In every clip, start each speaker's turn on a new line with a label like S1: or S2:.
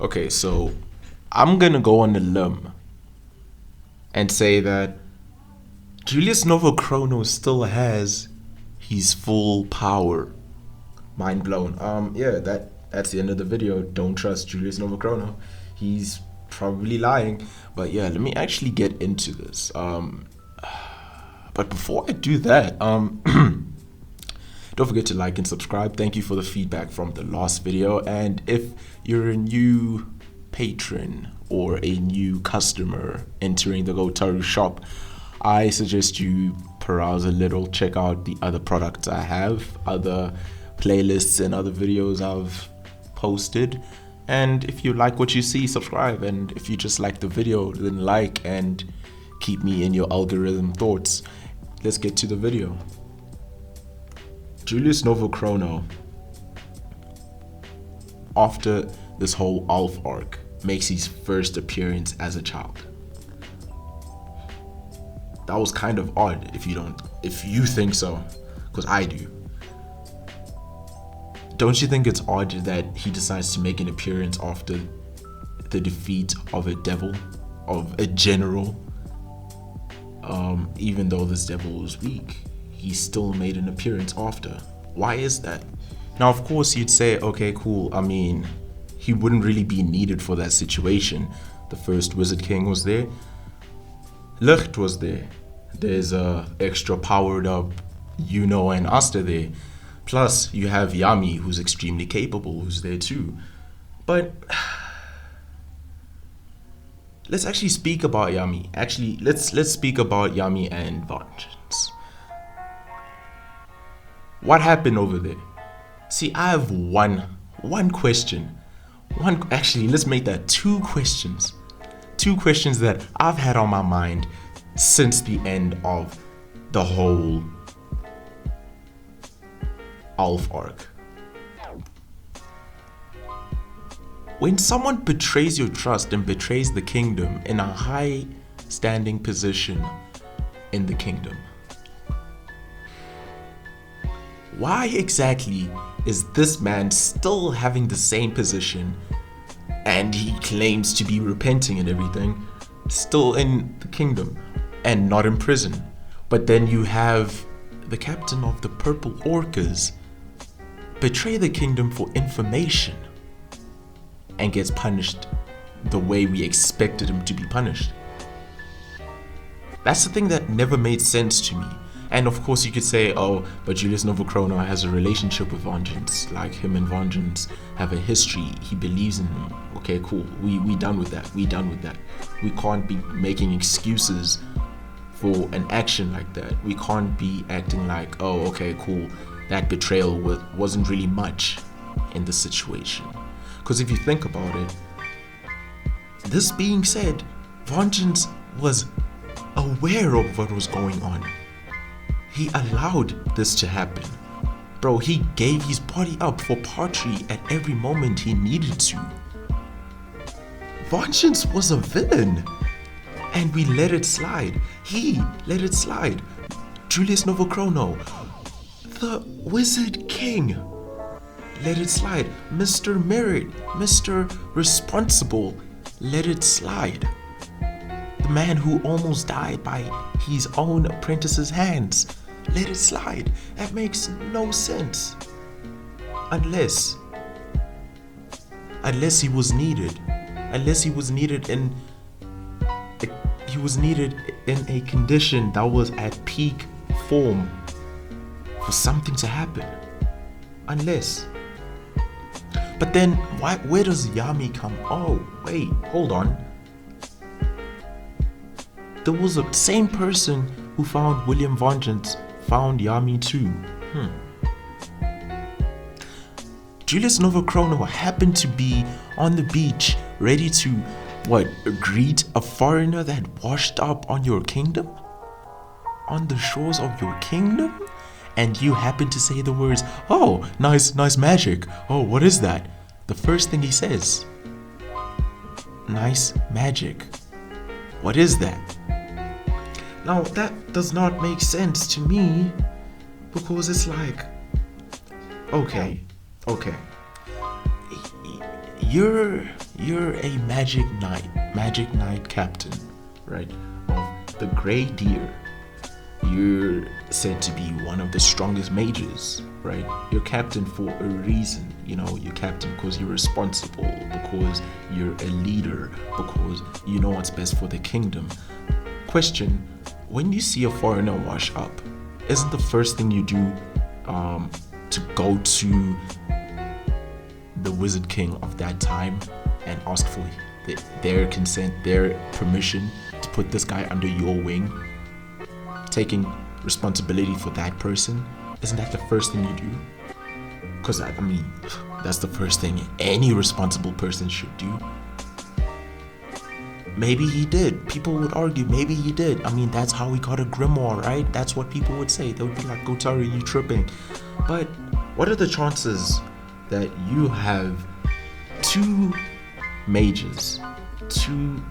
S1: Okay, so I'm gonna go on a limb and say that Julius Novachrono still has his full power. Mind blown. Yeah, that's the end of the video. Don't trust Julius Novachrono. He's probably lying. But yeah, let me actually get into this. But before I do that, don't forget to like and subscribe. Thank you for the feedback from the last video. And if you're a new patron or a new customer entering the GoaTaro shop, I suggest you peruse a little, check out the other products I have, other playlists and other videos I've posted. And if you like what you see, subscribe. And if you just like the video, then like and keep me in your algorithm thoughts. Let's get to the video. Julius Novachrono, after this whole Alf arc, makes his first appearance as a child. That was kind of odd if you think so, because I do. Don't you think it's odd that he decides to make an appearance after the defeat of a devil, of a general? Even though this devil was weak, he still made an appearance after. Why is that? Now, of course, you'd say, okay, cool. I mean, he wouldn't really be needed for that situation. The first Wizard King was there. Licht was there. There's a extra powered up Yuno and Asta there. Plus, you have Yami, who's extremely capable, who's there too. But let's actually speak about Yami. Actually, let's speak about Yami and Vengeance. What happened over there? See, I have one question. Actually, let's make that two questions. Two questions that I've had on my mind since the end of the whole Alf arc. When someone betrays your trust and betrays the kingdom in a high standing position in the kingdom, why exactly is this man still having the same position, and he claims to be repenting and everything, still in the kingdom and not in prison? But then you have the captain of the Purple Orcas betray the kingdom for information and gets punished the way we expected him to be punished. That's the thing that never made sense to me. And of course you could say, oh, but Julius Novachrono has a relationship with Vengeance. Like, him and Vengeance have a history. He believes in him. Okay, cool. We done with that. We can't be making excuses for an action like that. We can't be acting like, oh, okay, cool. That betrayal wasn't really much in the situation. Because if you think about it, this being said, Vengeance was aware of what was going on. He allowed this to happen. Bro, he gave his body up for Partry at every moment he needed to. Vengeance was a villain, and we let it slide. He let it slide. Julius Novachrono, the Wizard King, let it slide. Mr. Merit, Mr. Responsible, let it slide. The man who almost died by his own apprentice's hands, let it slide. That makes no sense. Unless he was needed. Unless he was needed in a condition that was at peak form for something to happen. Unless. But then where does Yami come? Oh, wait, hold on. There was the same person who found William Vengeance found Yami too. Julius Novachrono happened to be on the beach ready to, greet a foreigner that washed up on your kingdom? On the shores of your kingdom? And you happen to say the words, oh, nice magic. Oh, what is that? The first thing he says, nice magic. What is that? Now, that does not make sense to me, because it's like, okay. You're you're a magic knight captain, right, of the Grey Deer. You're said to be one of the strongest mages, right? You're captain for a reason. You're captain because you're responsible, because you're a leader, because you know what's best for the kingdom. Question: when you see a foreigner wash up, isn't the first thing you do to go to the Wizard King of that time and ask for their consent, their permission to put this guy under your wing, taking responsibility for that person? Isn't that the first thing you do? Because that's the first thing any responsible person should do. Maybe he did. People would argue maybe he did. That's how we got a grimoire, right? That's what people would say. They would be like, GoaTaro, you tripping. But what are the chances that you have two mages, two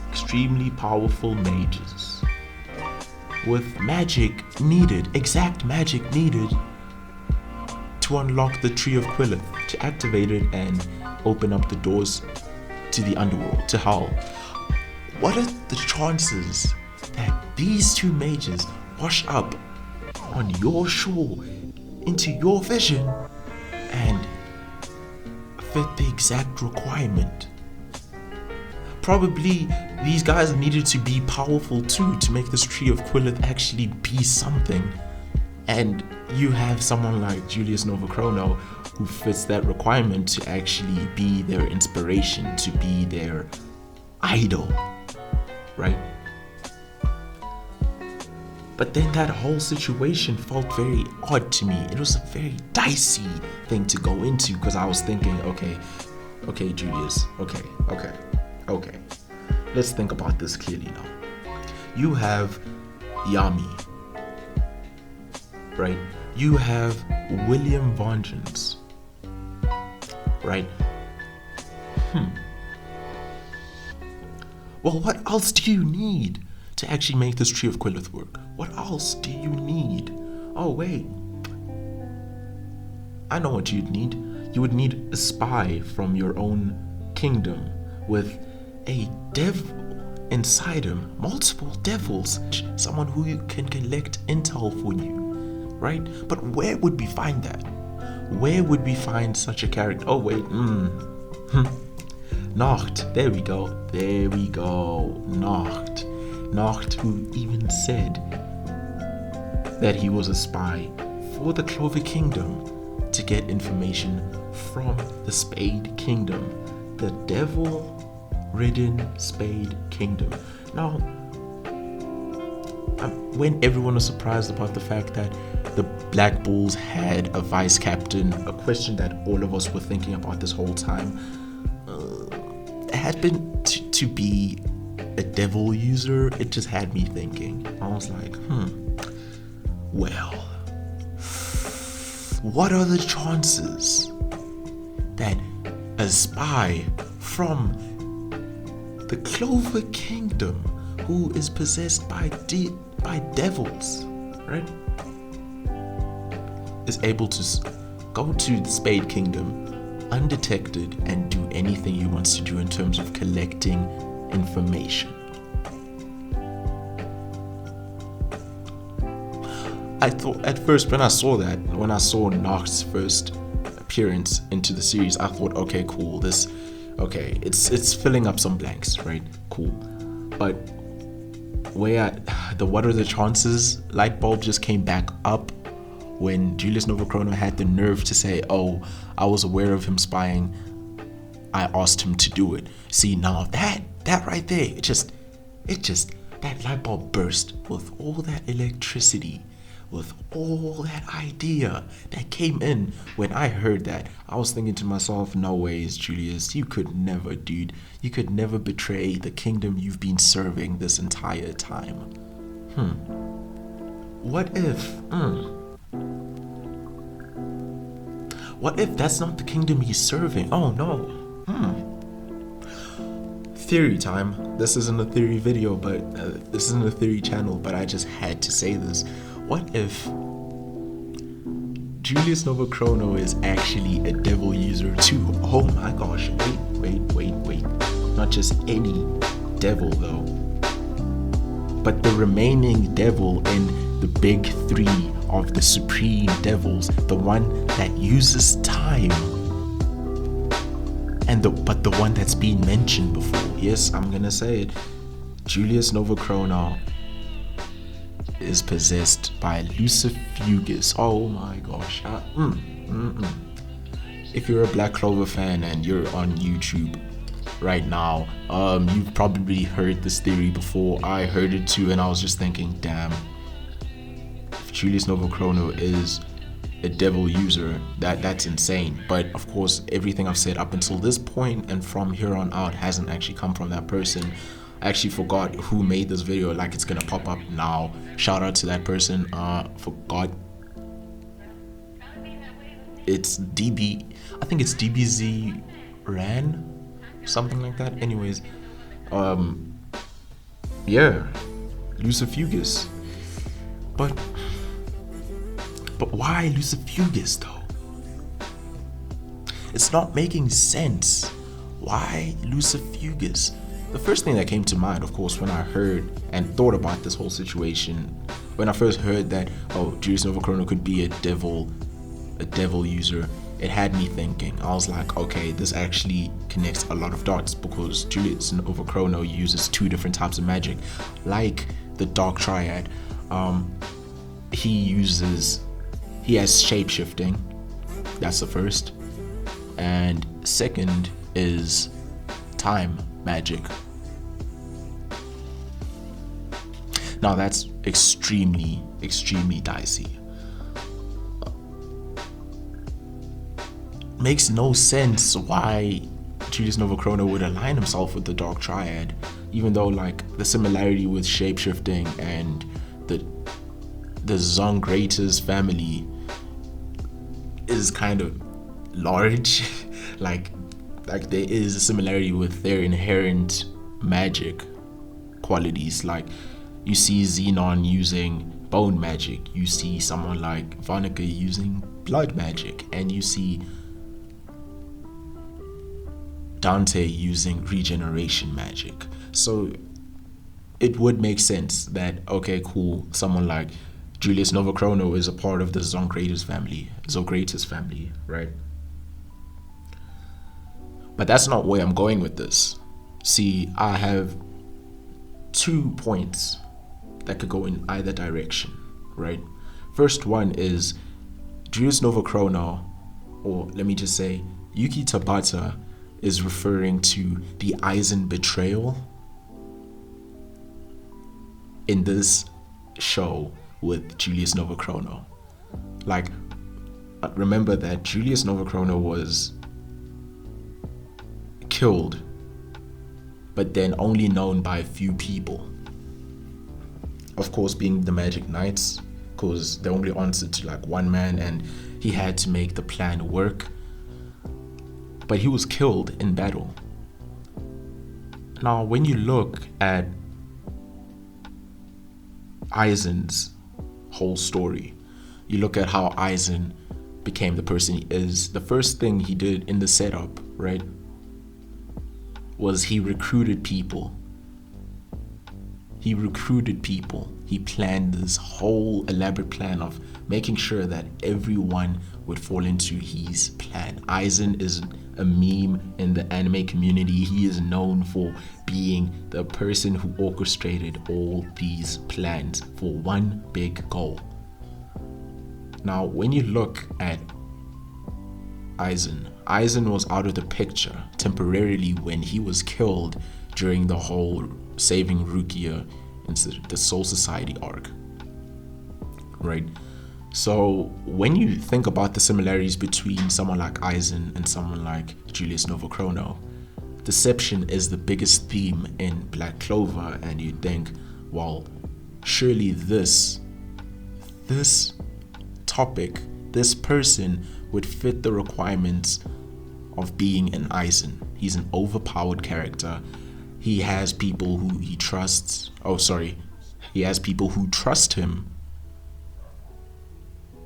S1: extremely powerful mages, with exact magic needed to unlock the Tree of Quillith, to activate it and open up the doors to the underworld, to hell? What are the chances that these two mages wash up on your shore into your vision and fit the exact requirement? Probably these guys needed to be powerful too to make this Tree of Quillith actually be something. And you have someone like Julius Novachrono who fits that requirement to actually be their inspiration, to be their idol, right? But then that whole situation felt very odd to me. It was a very dicey thing to go into, because I was thinking, okay, Julius, okay. Let's think about this clearly now. You have Yami, right? You have William Vengeance, right? Well, what else do you need to actually make this Tree of Quillith work? What else do you need? Oh, wait. I know what you'd need. You would need a spy from your own kingdom with a devil inside him, multiple devils, someone who can collect intel for you, right? But where would we find that? Where would we find such a character? Oh, wait. Nacht. There we go. Nacht, who even said that he was a spy for the Clover Kingdom to get information from the Spade Kingdom, the devil-ridden Spade Kingdom. Now, when everyone was surprised about the fact that the Black Bulls had a vice captain, a question that all of us were thinking about this whole time, had been to be a devil user, it just had me thinking. I was like, well, what are the chances that a spy from the Clover Kingdom, who is possessed by devils, right, is able to go to the Spade Kingdom undetected and do anything he wants to do in terms of collecting information? I thought at first when I saw Nacht's first appearance into the series, I thought, okay, cool, it's filling up some blanks, right? Cool. But what are the chances light bulb just came back up when Julius Novachrono had the nerve to say, oh, I was aware of him spying, I asked him to do it. See, now that right there, it just that light bulb burst with all that electricity, with all that idea that came in. When I heard that, I was thinking to myself, no ways, Julius, you could never, dude. You could never betray the kingdom you've been serving this entire time. What if that's not the kingdom he's serving? Oh no. Theory time. This isn't a theory video, but this isn't a theory channel, but I just had to say this. What if Julius Novachrono is actually a devil user too? Oh my gosh, Not just any devil though, but the remaining devil in the big three of the supreme devils, the one that uses time, but the one that's been mentioned before. Yes, I'm gonna say it. Julius Novachrono is possessed by Lucifugus. Oh my gosh. If you're a Black Clover fan and you're on YouTube right now, you've probably heard this theory before. I heard it too, and I was just thinking, damn, if Julius Novachrono is a devil user, that's insane. But of course, everything I've said up until this point and from here on out hasn't actually come from that person. I actually forgot who made this video, like it's gonna pop up now. Shout out to that person. Forgot. It's I think it's DBZ Ran, something like that. Anyways, yeah, Lucifugus. But why Lucifugus though? It's not making sense. Why Lucifugus? The first thing that came to mind, of course, when I heard and thought about this whole situation, when I first heard that, Julius Novachrono could be a devil user, it had me thinking. I was like, okay, this actually connects a lot of dots, because Julius Novachrono uses two different types of magic, like the Dark Triad. He has shape-shifting. That's the first. And second is time magic. Now that's extremely dicey. Makes no sense why Julius Novachrono would align himself with the Dark Triad, even though like the similarity with shapeshifting and the Zongrators family is kind of large. like there is a similarity with their inherent magic qualities. Like you see Xenon using bone magic, you see someone like Vonica using blood magic, and you see Dante using regeneration magic. So it would make sense that, okay, cool, someone like Julius Novachrono is a part of the Zongrators family, right? But that's not where I'm going with this. See, I have 2 points that could go in either direction, right? First one is Julius Novachrono, or let me just say Yuki Tabata, is referring to the Aizen betrayal in this show with Julius Novachrono. Like, remember that Julius Novachrono was killed, but then only known by a few people. Of course, being the Magic Knights, because they only answered to like one man and he had to make the plan work. But he was killed in battle. Now, when you look at Aizen's whole story, you look at how Aizen became the person he is. The first thing he did in the setup, right, was he recruited people. He planned this whole elaborate plan of making sure that everyone would fall into his plan. Aizen is a meme in the anime community. He is known for being the person who orchestrated all these plans for one big goal. Now, when you look at Aizen was out of the picture temporarily when he was killed during the whole saving Rukia incident, the Soul Society arc, right? So when you think about the similarities between someone like Aizen and someone like Julius Novachrono, deception is the biggest theme in Black Clover, and you think, well, surely this topic, this person would fit the requirements of being an Aizen. He's an overpowered character. He has people who he trusts. He has people who trust him.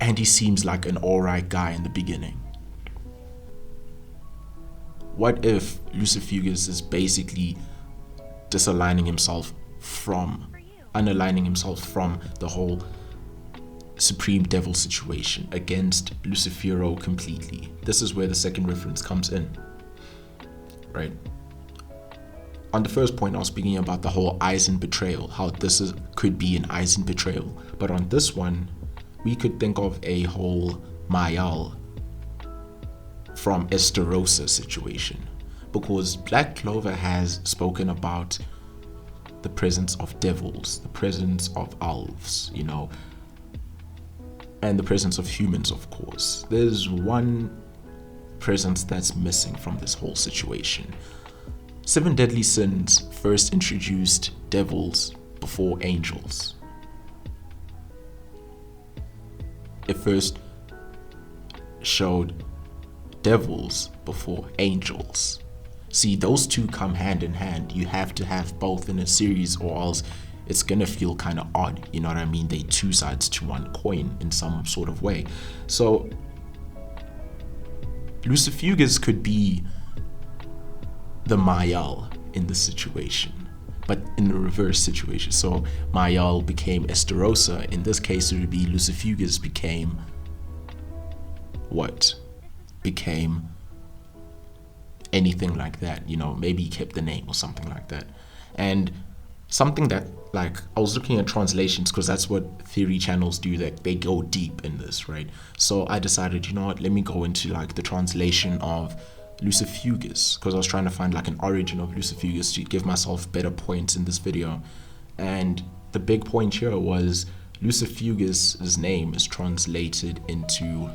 S1: And he seems like an alright guy in the beginning. what if Lucifugus is basically unaligning himself from the whole Supreme Devil situation against Lucifero completely? This is where the second reference comes in, right? On the first point, I was speaking about the whole Eisen betrayal, how could be an Eisen betrayal. But on this one, we could think of a whole Mayal from Esterosa situation, because Black Clover has spoken about the presence of devils, the presence of elves, and the presence of humans, of course. There's one presence that's missing from this whole situation. 7 Deadly Sins first introduced devils before angels. It first showed devils before angels. See, those two come hand in hand. You have to have both in a series, or else it's gonna feel kind of odd. You know what I mean? They two sides to one coin in some sort of way. So Lucifugus could be the Mayal in this situation, but in the reverse situation. So Mayal became Esterosa. In this case, it would be Lucifugus became what? Became anything like that. Maybe he kept the name or something like that. And something that, I was looking at translations, because that's what theory channels do, that they go deep in this, right? So I decided, you know what, let me go into the translation of Lucifugus, because I was trying to find an origin of Lucifugus to give myself better points in this video. And the big point here was Lucifugus's name is translated into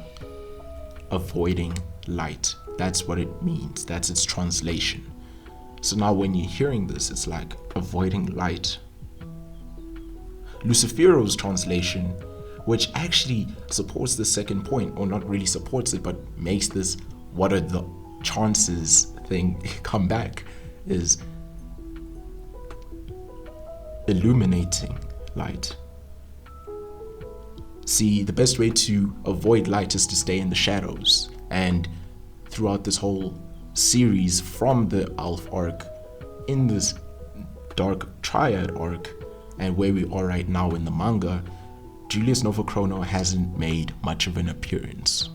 S1: avoiding light. That's what it means. That's its translation. So now when you're hearing this, it's like avoiding light. Lucifero's translation, which actually supports the second point, or not really supports it, but makes this what are the chances thing come back, is illuminating light. See, the best way to avoid light is to stay in the shadows. And throughout this whole series, from the Alph arc, in this Dark Triad arc, and where we are right now in the manga, Julius Novachrono hasn't made much of an appearance.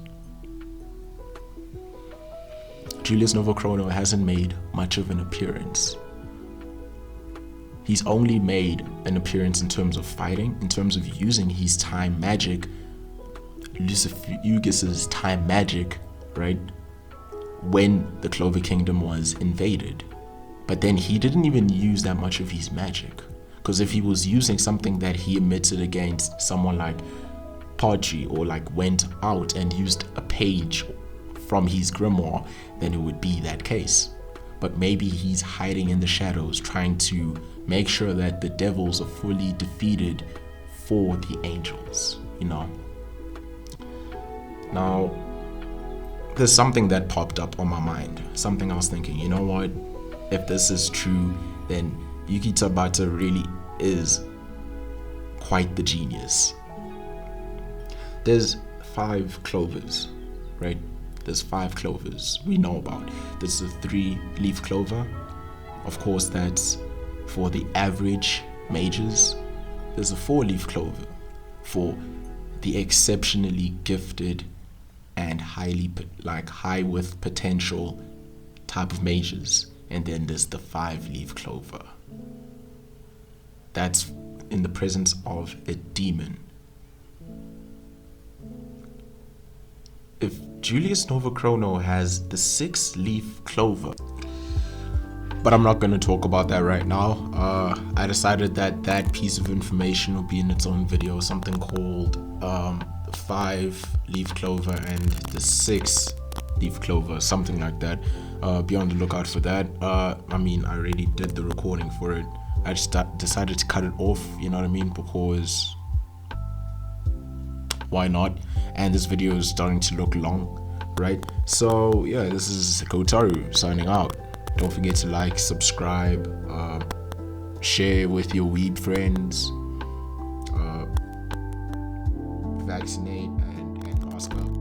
S1: Julius Novachrono hasn't made much of an appearance. He's only made an appearance in terms of fighting, in terms of using his time magic, Lucifugus's time magic, right? When the Clover Kingdom was invaded. But then he didn't even use that much of his magic. Because if he was using something that he emitted against someone like Podgy, or went out and used a page from his grimoire, then it would be that case. But maybe he's hiding in the shadows, trying to make sure that the devils are fully defeated for the angels, Now, there's something that popped up on my mind. Something I was thinking, you know what? If this is true, then Yuki Tabata really is quite the genius. There's 5 clovers, right? There's 5 clovers we know about. There's a 3-leaf clover. Of course, that's for the average mages. There's a 4-leaf clover for the exceptionally gifted and high with potential type of mages. And then there's the 5-leaf clover. That's in the presence of a demon. If Julius Novachrono has the 6-leaf clover, but I'm not going to talk about that right now. I decided that piece of information will be in its own video, something called the 5-leaf clover and the 6-leaf clover, something like that. Be on the lookout for that. I already did the recording for it. I just decided to cut it off, you know what I mean, because why not? And this video is starting to look long, right? So yeah, this is GoaTaro signing out. Don't forget to like, subscribe, share with your weeb friends, vaccinate, and mask up.